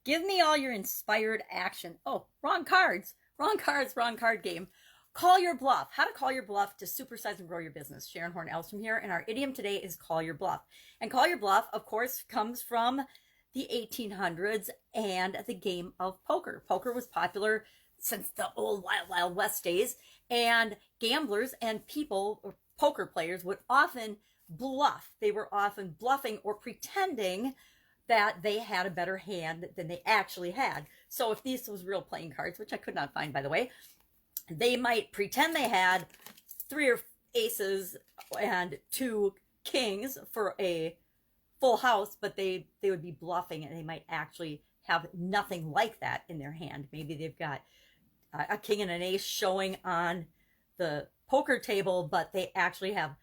Give me all your inspired action. Oh, wrong cards. Wrong cards, wrong card game. Call your bluff. How to call your bluff to supersize and grow your business. Sharon Horne-Ellstrom here, and our idiom today is call your bluff. And call your bluff, of course, comes from the 1800s and the game of poker. Poker was popular since the old Wild Wild West days, and gamblers and people, or poker players, would often bluff. They were often bluffing or pretending that they had a better hand than they actually had. So if these was real playing cards, which I could not find, by the way, they might pretend they had 3 or aces and 2 kings for a full house, but they would be bluffing, and they might actually have nothing like that in their hand. Maybe they've got a king and an ace showing on the poker table, but they actually have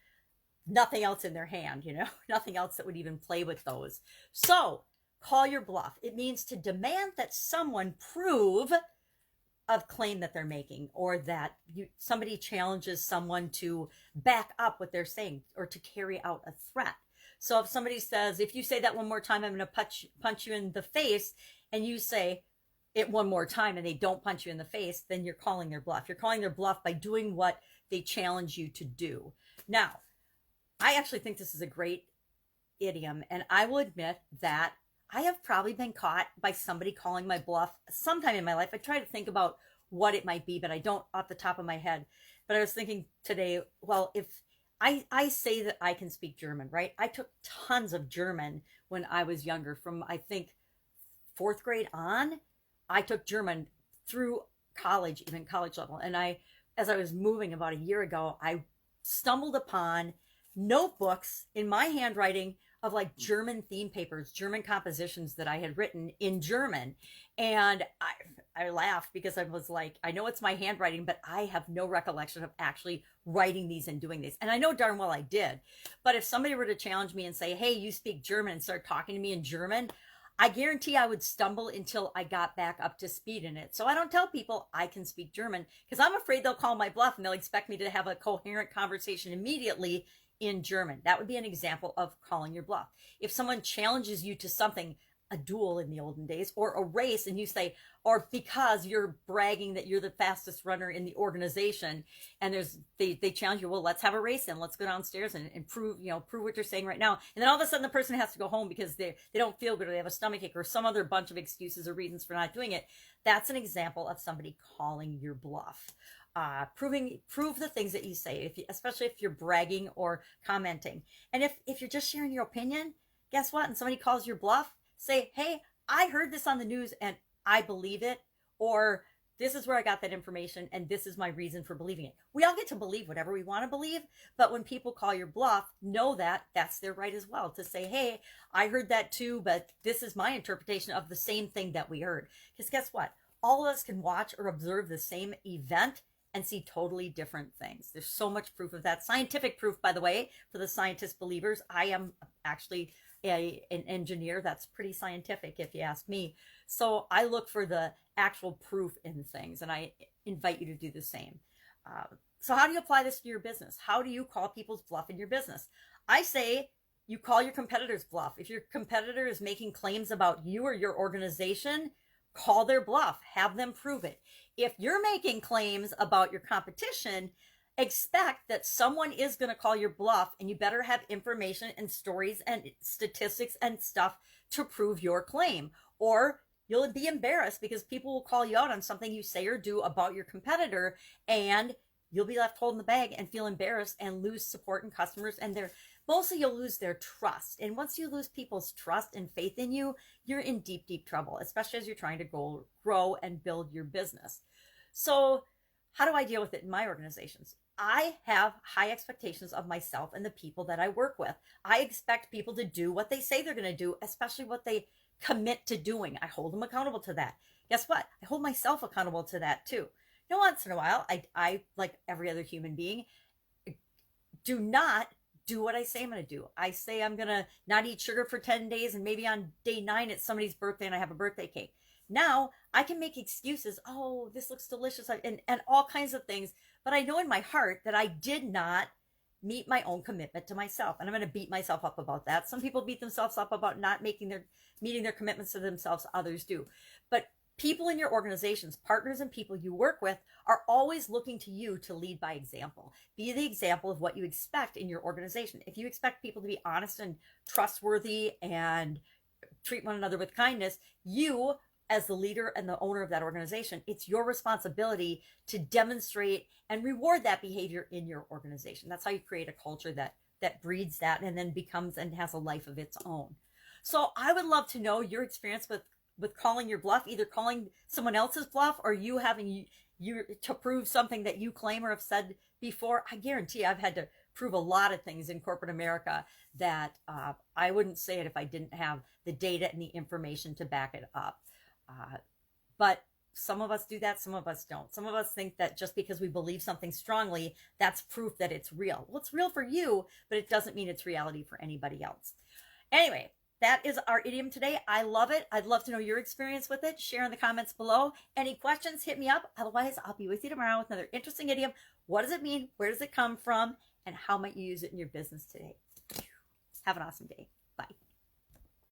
nothing else in their hand, nothing else that would even play with those. So call your bluff. It means to demand that someone prove a claim that they're making, or that somebody challenges someone to back up what they're saying, or to carry out a threat. So if somebody says, if you say that one more time, I'm going to punch you in the face, and you say it one more time and they don't punch you in the face, then you're calling their bluff. You're calling their bluff by doing what they challenge you to do. Now, I actually think this is a great idiom, and I will admit that I have probably been caught by somebody calling my bluff sometime in my life. I try to think about what it might be, but I don't off the top of my head. But I was thinking today, well, if I say that I can speak German, right? I took tons of German when I was younger. From, I think, 4th grade on, I took German through college, even college level. And as I was moving about a year ago, I stumbled upon notebooks in my handwriting of like German theme papers, German compositions that I had written in German. And I laughed because I was like, I know it's my handwriting, but I have no recollection of actually writing these and doing these. And I know darn well I did. But if somebody were to challenge me and say, hey, you speak German, and start talking to me in German, I guarantee I would stumble until I got back up to speed in it. So I don't tell people I can speak German, because I'm afraid they'll call my bluff and they'll expect me to have a coherent conversation immediately in German. That would be an example of calling your bluff. If someone challenges you to something, a duel in the olden days, or a race, and you say, or because you're bragging that you're the fastest runner in the organization, and they challenge you, well, let's have a race and let's go downstairs and prove what you're saying right now. And then all of a sudden the person has to go home because they don't feel good, or they have a stomachache, or some other bunch of excuses or reasons for not doing it. That's an example of somebody calling your bluff. Prove the things that you say, especially if you're bragging or commenting. And if you're just sharing your opinion, guess what? And somebody calls your bluff, say, hey, I heard this on the news and I believe it, or this is where I got that information and this is my reason for believing it. We all get to believe whatever we want to believe, but when people call your bluff, know that that's their right as well to say, hey, I heard that too, but this is my interpretation of the same thing that we heard. Because guess what? All of us can watch or observe the same event and see totally different things. There's so much proof of that. Scientific proof, by the way, for the scientist believers. I am actually an engineer. That's pretty scientific, if you ask me. So I look for the actual proof in things, and I invite you to do the same. So how do you apply this to your business? How do you call people's bluff in your business? I say you call your competitor's bluff. If your competitor is making claims about you or your organization, call their bluff. Have them prove it. If you're making claims about your competition, expect that someone is going to call your bluff, and you better have information and stories and statistics and stuff to prove your claim, or you'll be embarrassed because people will call you out on something you say or do about your competitor, and you'll be left holding the bag and feel embarrassed and lose support and customers, and mostly you'll lose their trust. And once you lose people's trust and faith in you, you're in deep, deep trouble, especially as you're trying to grow and build your business. So how do I deal with it in my organizations? I have high expectations of myself and the people that I work with. I expect people to do what they say they're going to do, especially what they commit to doing. I hold them accountable to that. Guess what? I hold myself accountable to that too. Once in a while, I like every other human being, do not do what I say I'm going to do. I say I'm going to not eat sugar for 10 days, and maybe on day 9 it's somebody's birthday and I have a birthday cake. Now I can make excuses. Oh, this looks delicious, and all kinds of things. But I know in my heart that I did not meet my own commitment to myself. And I'm going to beat myself up about that. Some people beat themselves up about not meeting their commitments to themselves. Others do. But people in your organizations, partners and people you work with, are always looking to you to lead by example. Be the example of what you expect in your organization. If you expect people to be honest and trustworthy and treat one another with kindness, you, as the leader and the owner of that organization, it's your responsibility to demonstrate and reward that behavior in your organization. That's how you create a culture that breeds that and then becomes and has a life of its own. So I would love to know your experience with calling your bluff, either calling someone else's bluff or you having you to prove something that you claim or have said before. I guarantee I've had to prove a lot of things in corporate America that I wouldn't say it if I didn't have the data and the information to back it up. But some of us do that, some of us don't. Some of us think that just because we believe something strongly, that's proof that it's real. Well, it's real for you, but it doesn't mean it's reality for anybody else. Anyway, that is our idiom today. I love it. I'd love to know your experience with it. Share in the comments below. Any questions, hit me up. Otherwise, I'll be with you tomorrow with another interesting idiom. What does it mean? Where does it come from? And how might you use it in your business today? Have an awesome day. Bye.